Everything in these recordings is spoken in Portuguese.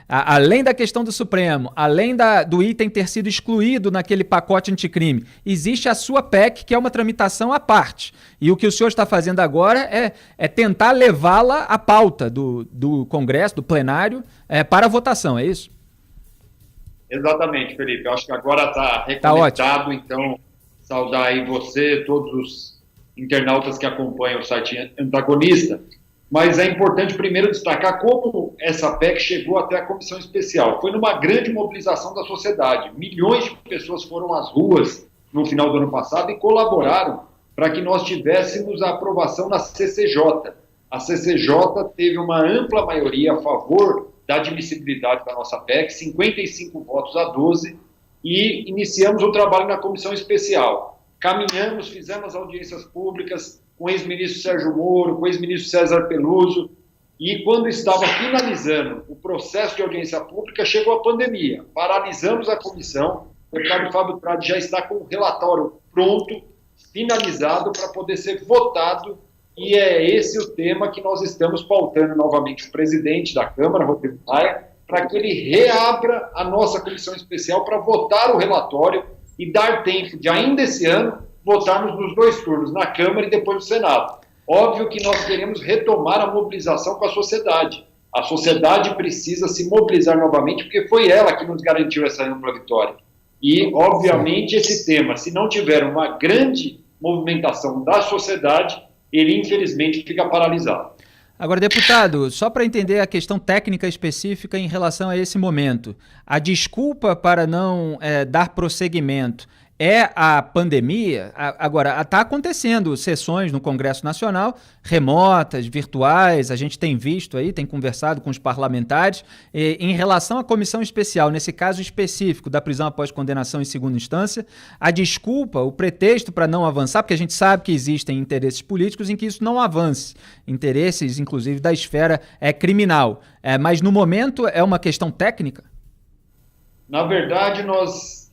Além da questão do Supremo, além do item ter sido excluído naquele pacote anticrime, existe a sua PEC, que é uma tramitação à parte. E o que o senhor está fazendo agora é tentar levá-la à pauta do Congresso, do plenário, para votação, é isso? Exatamente, Felipe. Eu acho que agora está reconectado, então saudar aí você, todos os internautas que acompanham o site Antagonista. Mas é importante primeiro destacar como essa PEC chegou até a comissão especial. Foi numa grande mobilização da sociedade. Milhões de pessoas foram às ruas no final do ano passado e colaboraram para que nós tivéssemos a aprovação na CCJ. A CCJ teve uma ampla maioria a favor da admissibilidade da nossa PEC, 55 votos a 12, e iniciamos o trabalho na comissão especial. Caminhamos, fizemos audiências públicas com o ex-ministro Sérgio Moro, com o ex-ministro César Peluso, e quando estava finalizando o processo de audiência pública, chegou a pandemia. Paralisamos a comissão, o deputado Fábio Tradi já está com o relatório pronto, finalizado, para poder ser votado, e é esse o tema que nós estamos pautando novamente o presidente da Câmara, Rodrigo Maia, para que ele reabra a nossa comissão especial para votar o relatório e dar tempo de, ainda esse ano, votarmos nos 2 turnos, na Câmara e depois no Senado. Óbvio que nós queremos retomar a mobilização com a sociedade. A sociedade precisa se mobilizar novamente, porque foi ela que nos garantiu essa ampla vitória. E, obviamente, esse tema, se não tiver uma grande movimentação da sociedade, ele, infelizmente, fica paralisado. Agora, deputado, só para entender a questão técnica específica em relação a esse momento, a desculpa para não dar prosseguimento é a pandemia? Agora, está acontecendo sessões no Congresso Nacional, remotas, virtuais, a gente tem visto aí, tem conversado com os parlamentares, em relação à comissão especial, nesse caso específico da prisão após condenação em segunda instância, a desculpa, o pretexto para não avançar, porque a gente sabe que existem interesses políticos em que isso não avance, interesses, inclusive, da esfera criminal, mas no momento é uma questão técnica? Na verdade,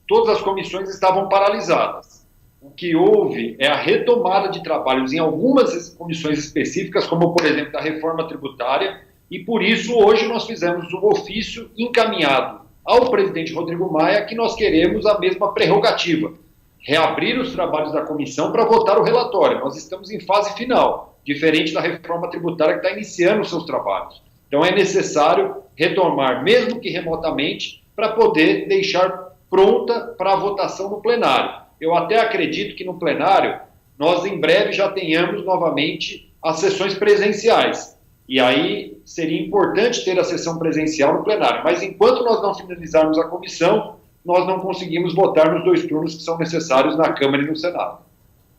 todas as comissões estavam paralisadas. O que houve é a retomada de trabalhos em algumas comissões específicas, como, por exemplo, da reforma tributária, e por isso hoje nós fizemos um ofício encaminhado ao presidente Rodrigo Maia que nós queremos a mesma prerrogativa, reabrir os trabalhos da comissão para votar o relatório. Nós estamos em fase final, diferente da reforma tributária que está iniciando os seus trabalhos. Então é necessário retomar, mesmo que remotamente, para poder deixar pronta para a votação no plenário. Eu até acredito que no plenário nós em breve já tenhamos novamente as sessões presenciais. E aí seria importante ter a sessão presencial no plenário. Mas enquanto nós não finalizarmos a comissão, nós não conseguimos votar nos 2 turnos que são necessários na Câmara e no Senado.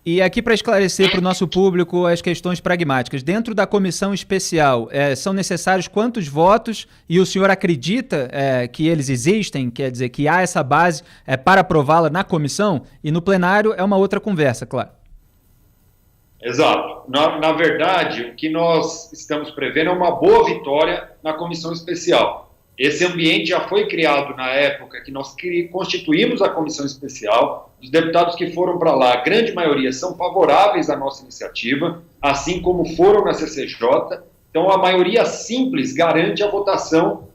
E aqui para esclarecer para o nosso público as questões pragmáticas, dentro da comissão especial, são necessários quantos votos e o senhor acredita que eles existem, quer dizer, que há essa base para aprová-la na comissão? E no plenário é uma outra conversa, claro. Exato. Na verdade, o que nós estamos prevendo é uma boa vitória na comissão especial. Esse ambiente já foi criado na época que nós constituímos a comissão especial. Os deputados que foram para lá, a grande maioria, são favoráveis à nossa iniciativa, assim como foram na CCJ. Então, a maioria simples garante a votação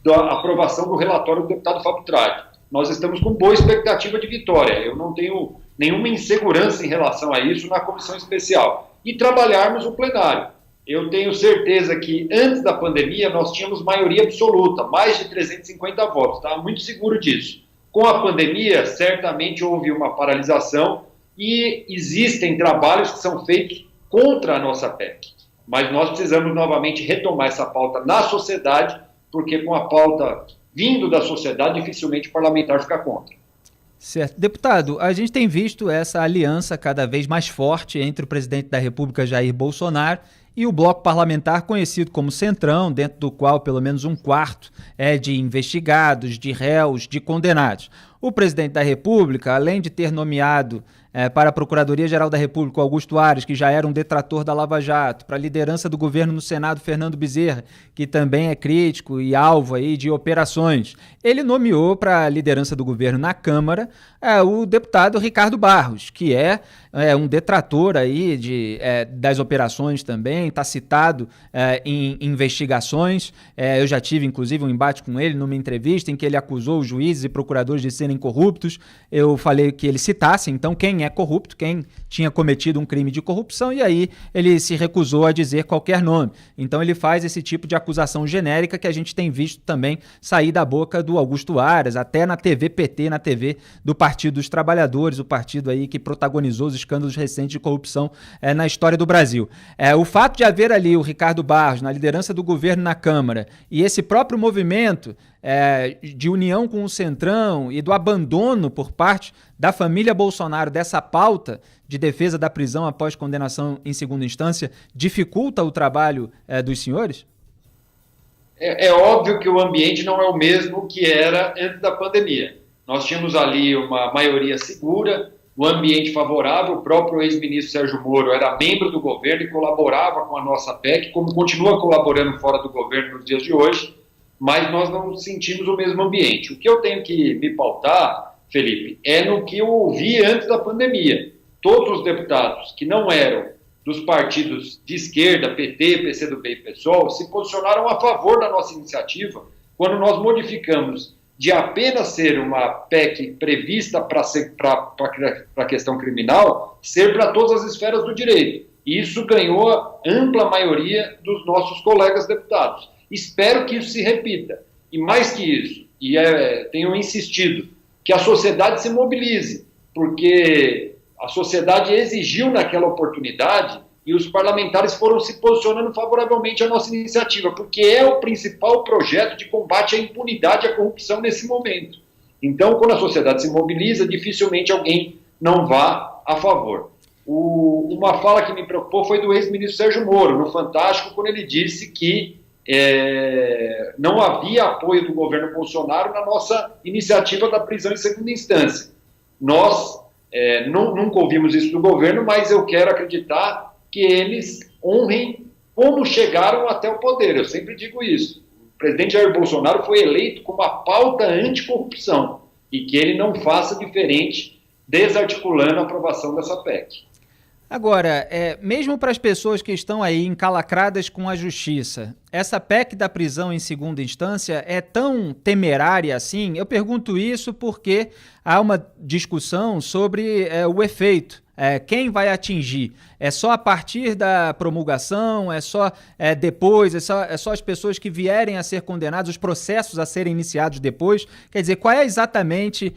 da aprovação do relatório do deputado Fábio Tradi. Nós estamos com boa expectativa de vitória. Eu não tenho nenhuma insegurança em relação a isso na comissão especial. E trabalharmos o plenário. Eu tenho certeza que antes da pandemia nós tínhamos maioria absoluta, mais de 350 votos, estava muito seguro disso. Com a pandemia, certamente houve uma paralisação e existem trabalhos que são feitos contra a nossa PEC. Mas nós precisamos novamente retomar essa pauta na sociedade, porque com a pauta vindo da sociedade, dificilmente o parlamentar fica contra. Certo. Deputado, a gente tem visto essa aliança cada vez mais forte entre o presidente da República, Jair Bolsonaro, e o bloco parlamentar conhecido como Centrão, dentro do qual pelo menos 1/4 é de investigados, de réus, de condenados. O presidente da República, além de ter nomeado para a Procuradoria-Geral da República, Augusto Aras, que já era um detrator da Lava Jato, para a liderança do governo no Senado, Fernando Bezerra, que também é crítico e alvo aí de operações. Ele nomeou para a liderança do governo na Câmara o deputado Ricardo Barros, que é um detrator aí das operações também, está citado em investigações. Eu já tive, inclusive, um embate com ele numa entrevista em que ele acusou os juízes e procuradores de serem corruptos. Eu falei que ele citasse, então, quem é corrupto, quem tinha cometido um crime de corrupção, e aí ele se recusou a dizer qualquer nome. Então ele faz esse tipo de acusação genérica que a gente tem visto também sair da boca do Augusto Aras, até na TV PT, na TV do Partido dos Trabalhadores, o partido aí que protagonizou os escândalos recentes de corrupção na história do Brasil. O fato de haver ali o Ricardo Barros na liderança do governo na Câmara e esse próprio movimento de união com o Centrão e do abandono por parte da família Bolsonaro dessa pauta de defesa da prisão após condenação em segunda instância dificulta o trabalho dos senhores? É óbvio que o ambiente não é o mesmo que era antes da pandemia. Nós tínhamos ali uma maioria segura, um ambiente favorável. O próprio ex-ministro Sérgio Moro era membro do governo e colaborava com a nossa PEC, como continua colaborando fora do governo nos dias de hoje, mas nós não sentimos o mesmo ambiente. O que eu tenho que me pautar, Felipe, é no que eu ouvi antes da pandemia. Todos os deputados que não eram dos partidos de esquerda, PT, PCdoB e PSOL, se posicionaram a favor da nossa iniciativa quando nós modificamos de apenas ser uma PEC prevista para a questão criminal, ser para todas as esferas do direito. E isso ganhou a ampla maioria dos nossos colegas deputados. Espero que isso se repita. E mais que isso, tenho insistido, que a sociedade se mobilize, porque a sociedade exigiu naquela oportunidade e os parlamentares foram se posicionando favoravelmente à nossa iniciativa, porque é o principal projeto de combate à impunidade e à corrupção nesse momento. Então, quando a sociedade se mobiliza, dificilmente alguém não vá a favor. Uma fala que me preocupou foi do ex-ministro Sérgio Moro, no Fantástico, quando ele disse que não havia apoio do governo Bolsonaro na nossa iniciativa da prisão em segunda instância. Nós nunca ouvimos isso do governo, mas eu quero acreditar que eles honrem como chegaram até o poder. Eu sempre digo isso. O presidente Jair Bolsonaro foi eleito com uma pauta anticorrupção e que ele não faça diferente, desarticulando a aprovação dessa PEC. Agora, mesmo para as pessoas que estão aí encalacradas com a justiça, essa PEC da prisão em segunda instância é tão temerária assim? Eu pergunto isso porque há uma discussão sobre o efeito. Quem vai atingir? É só a partir da promulgação? É só depois? É só as pessoas que vierem a ser condenadas, os processos a serem iniciados depois? Quer dizer, qual é exatamente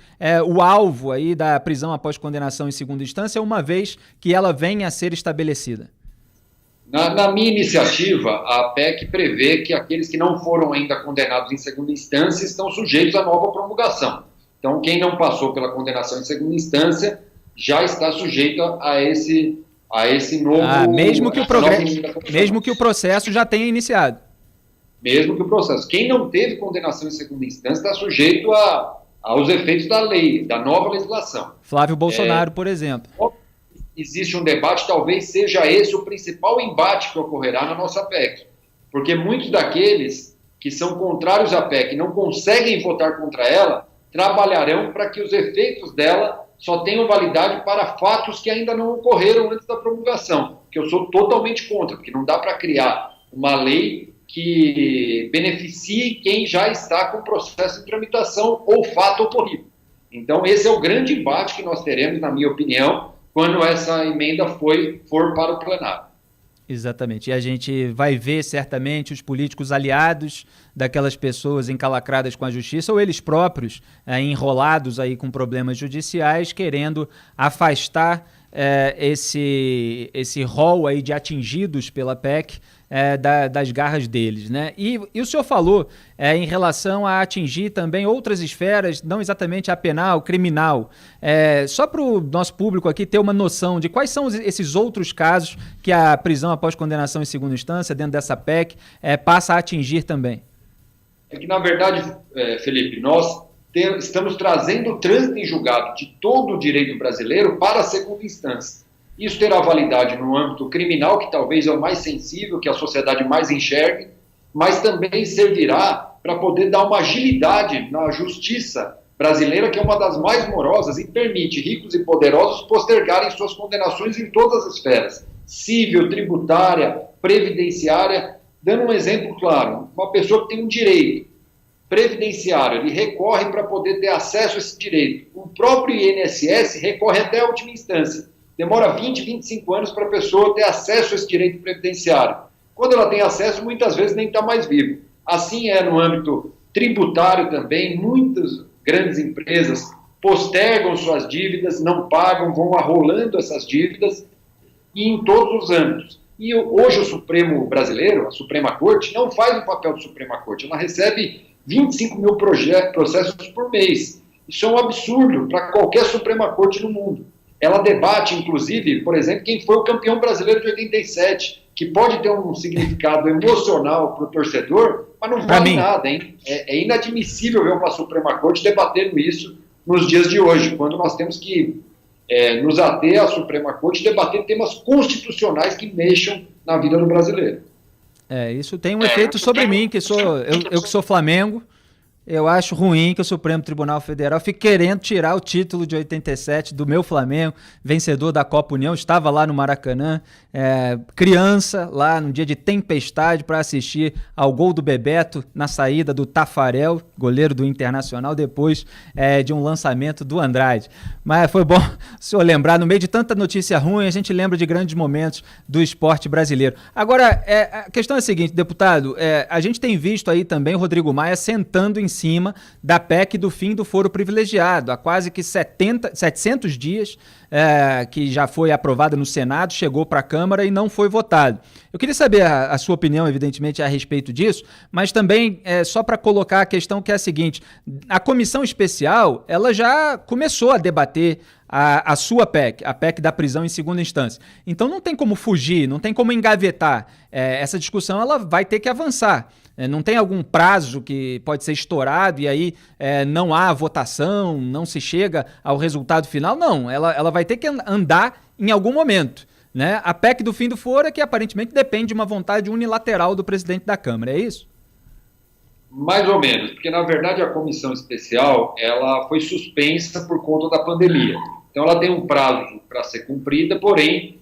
o alvo aí da prisão após condenação em segunda instância, uma vez que ela venha a ser estabelecida? Na minha iniciativa, a PEC prevê que aqueles que não foram ainda condenados em segunda instância estão sujeitos à nova promulgação. Então, quem não passou pela condenação em segunda instância já está sujeito a esse novo... mesmo que o processo já tenha iniciado. Mesmo que o processo. Quem não teve condenação em segunda instância está sujeito aos efeitos da lei, da nova legislação. Flávio Bolsonaro, por exemplo. Existe um debate, talvez seja esse o principal embate que ocorrerá na nossa PEC. Porque muitos daqueles que são contrários à PEC e não conseguem votar contra ela, trabalharão para que os efeitos dela só tenham validade para fatos que ainda não ocorreram antes da promulgação, que eu sou totalmente contra, porque não dá para criar uma lei que beneficie quem já está com processo de tramitação ou fato ocorrido. Então, esse é o grande embate que nós teremos, na minha opinião, quando essa emenda for para o plenário. Exatamente. E a gente vai ver certamente os políticos aliados daquelas pessoas encalacradas com a justiça ou eles próprios enrolados aí com problemas judiciais, querendo afastar esse rol aí de atingidos pela PEC das garras deles, né? E o senhor falou em relação a atingir também outras esferas, não exatamente a penal, criminal. Só para o nosso público aqui ter uma noção de quais são esses outros casos que a prisão após condenação em segunda instância, dentro dessa PEC, passa a atingir também. É que, na verdade, Felipe, nós estamos trazendo o trânsito em julgado de todo o direito brasileiro para a segunda instância. Isso terá validade no âmbito criminal, que talvez é o mais sensível, que a sociedade mais enxergue, mas também servirá para poder dar uma agilidade na justiça brasileira, que é uma das mais morosas e permite ricos e poderosos postergarem suas condenações em todas as esferas, civil, tributária, previdenciária. Dando um exemplo claro, uma pessoa que tem um direito previdenciário, ele recorre para poder ter acesso a esse direito. O próprio INSS recorre até a última instância. Demora 20, 25 anos para a pessoa ter acesso a esse direito previdenciário. Quando ela tem acesso, muitas vezes nem está mais vivo. Assim é no âmbito tributário também. Muitas grandes empresas postergam suas dívidas, não pagam, vão arrolando essas dívidas, e em todos os âmbitos. E hoje o Supremo brasileiro, a Suprema Corte, não faz o papel da Suprema Corte. Ela recebe 25 mil processos por mês. Isso é um absurdo para qualquer Suprema Corte no mundo. Ela debate, inclusive, por exemplo, quem foi o campeão brasileiro de 87, que pode ter um significado emocional para o torcedor, mas não vale nada, hein? É inadmissível ver uma Suprema Corte debatendo isso nos dias de hoje, quando nós temos que nos ater à Suprema Corte e debater temas constitucionais que mexam na vida do brasileiro. Isso tem um efeito sobre mim, que eu que sou Flamengo. Eu acho ruim que o Supremo Tribunal Federal fique querendo tirar o título de 87 do meu Flamengo, vencedor da Copa União. Estava lá no Maracanã, criança, lá no dia de tempestade, para assistir ao gol do Bebeto na saída do Tafarel, goleiro do Internacional, depois de um lançamento do Andrade. Mas foi bom o senhor lembrar, no meio de tanta notícia ruim, a gente lembra de grandes momentos do esporte brasileiro. Agora, a questão é a seguinte, deputado, a gente tem visto aí também o Rodrigo Maia sentando em cima da PEC do fim do foro privilegiado, há quase que 700 dias que já foi aprovada no Senado, chegou para a Câmara e não foi votado. Eu queria saber a sua opinião, evidentemente, a respeito disso, mas também só para colocar a questão que é a seguinte, a comissão especial, ela já começou a debater a sua PEC, a PEC da prisão em segunda instância. Então não tem como fugir, não tem como engavetar. Essa discussão ela vai ter que avançar. Não tem algum prazo que pode ser estourado e aí não há votação, não se chega ao resultado final? Não, ela vai ter que andar em algum momento. Né? A PEC do fim do foro é que aparentemente depende de uma vontade unilateral do presidente da Câmara, é isso? Mais ou menos, porque na verdade a comissão especial ela foi suspensa por conta da pandemia. Então ela tem um prazo para ser cumprida, porém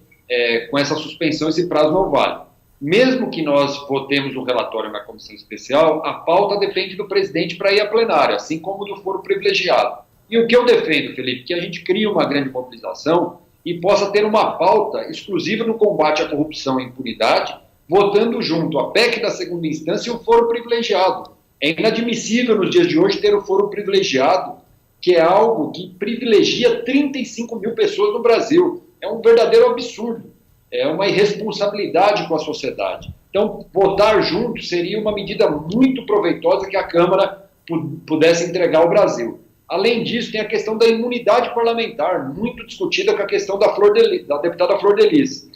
com essa suspensão esse prazo não vale. Mesmo que nós votemos o relatório na comissão especial, a pauta depende do presidente para ir à plenária, assim como do foro privilegiado. E o que eu defendo, Felipe, que a gente crie uma grande mobilização e possa ter uma pauta exclusiva no combate à corrupção e impunidade, votando junto a PEC da segunda instância e o foro privilegiado. É inadmissível nos dias de hoje ter o foro privilegiado, que é algo que privilegia 35 mil pessoas no Brasil. É um verdadeiro absurdo. É uma irresponsabilidade com a sociedade. Então, votar junto seria uma medida muito proveitosa que a Câmara pudesse entregar ao Brasil. Além disso, tem a questão da imunidade parlamentar, muito discutida com a questão da deputada Flor de Lis.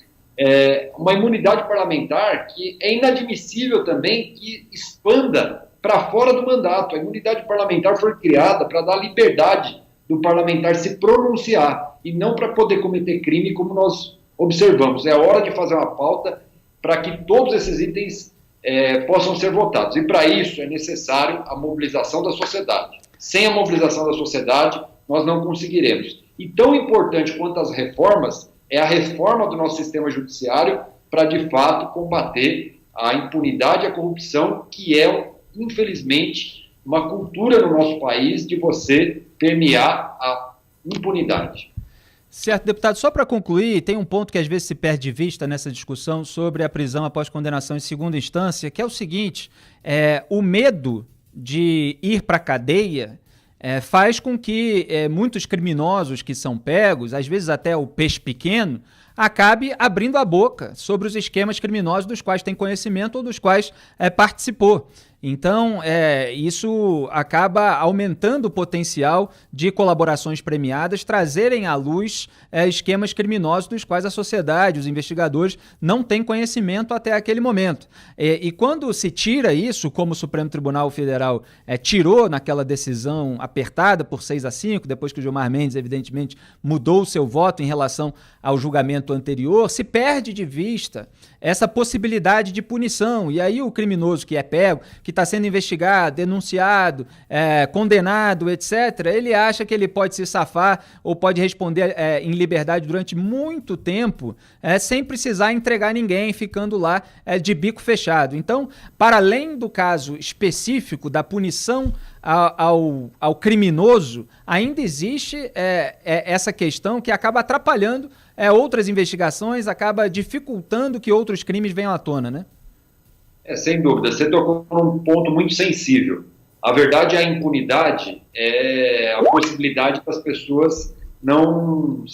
Uma imunidade parlamentar que é inadmissível também que expanda para fora do mandato. A imunidade parlamentar foi criada para dar liberdade do parlamentar se pronunciar e não para poder cometer crime como nós observamos. É hora de fazer uma pauta para que todos esses itens possam ser votados. E para isso é necessário a mobilização da sociedade. Sem a mobilização da sociedade, nós não conseguiremos. E tão importante quanto as reformas é a reforma do nosso sistema judiciário para, de fato, combater a impunidade e a corrupção, que é, infelizmente, uma cultura no nosso país de você permear a impunidade. Certo, deputado, só para concluir, tem um ponto que às vezes se perde de vista nessa discussão sobre a prisão após condenação em segunda instância, que é o seguinte, o medo de ir para a cadeia faz com que muitos criminosos que são pegos, às vezes até o peixe pequeno, acabe abrindo a boca sobre os esquemas criminosos dos quais tem conhecimento ou dos quais participou. Então, isso acaba aumentando o potencial de colaborações premiadas trazerem à luz esquemas criminosos dos quais a sociedade, os investigadores, não têm conhecimento até aquele momento. E quando se tira isso, como o Supremo Tribunal Federal tirou naquela decisão apertada por 6-5, depois que o Gilmar Mendes, evidentemente, mudou o seu voto em relação ao julgamento anterior, se perde de vista essa possibilidade de punição. E aí o criminoso que é pego, que está sendo investigado, denunciado, condenado, etc., ele acha que ele pode se safar ou pode responder em liberdade durante muito tempo, sem precisar entregar ninguém, ficando lá de bico fechado. Então, para além do caso específico da punição ao criminoso, ainda existe essa questão que acaba atrapalhando outras investigações, acaba dificultando que outros crimes venham à tona, né? Sem dúvida, você tocou num ponto muito sensível. A verdade, a impunidade é a possibilidade das pessoas não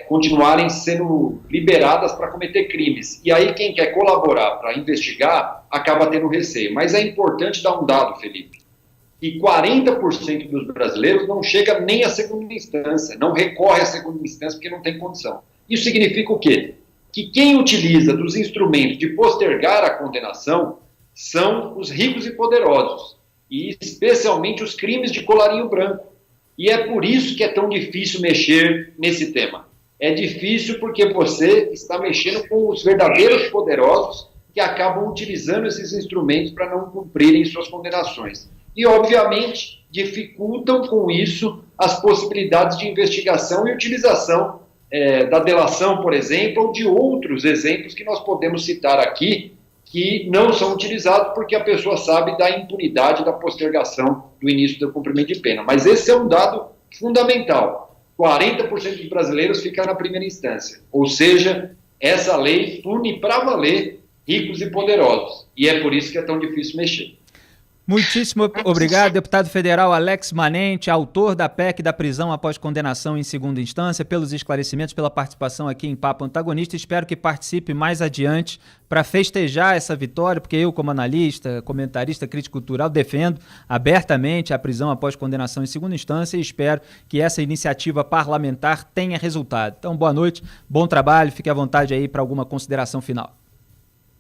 continuarem sendo liberadas para cometer crimes. E aí quem quer colaborar para investigar acaba tendo receio. Mas é importante dar um dado, Felipe, que 40% dos brasileiros não chega nem à segunda instância, não recorre à segunda instância porque não tem condição. Isso significa o quê? Que quem utiliza dos instrumentos de postergar a condenação são os ricos e poderosos, e especialmente os crimes de colarinho branco. E é por isso que é tão difícil mexer nesse tema. É difícil porque você está mexendo com os verdadeiros poderosos que acabam utilizando esses instrumentos para não cumprirem suas condenações. E, obviamente, dificultam com isso as possibilidades de investigação e utilização da delação, por exemplo, ou de outros exemplos que nós podemos citar aqui, que não são utilizados porque a pessoa sabe da impunidade da postergação do início do cumprimento de pena. Mas esse é um dado fundamental. 40% dos brasileiros ficam na primeira instância. Ou seja, essa lei pune para valer ricos e poderosos. E é por isso que é tão difícil mexer. Muitíssimo obrigado, deputado federal Alex Manente, autor da PEC da prisão após condenação em segunda instância, pelos esclarecimentos, pela participação aqui em Papo Antagonista. Espero que participe mais adiante para festejar essa vitória, porque eu, como analista, comentarista, crítico cultural, defendo abertamente a prisão após condenação em segunda instância e espero que essa iniciativa parlamentar tenha resultado. Então, boa noite, bom trabalho, fique à vontade aí para alguma consideração final.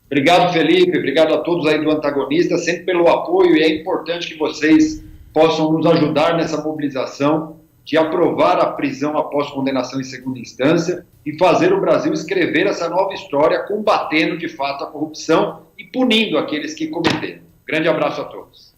Obrigado, Felipe. Obrigado a todos aí do Antagonista, sempre pelo apoio, e é importante que vocês possam nos ajudar nessa mobilização de aprovar a prisão após condenação em segunda instância e fazer o Brasil escrever essa nova história, combatendo de fato a corrupção e punindo aqueles que cometeram. Grande abraço a todos.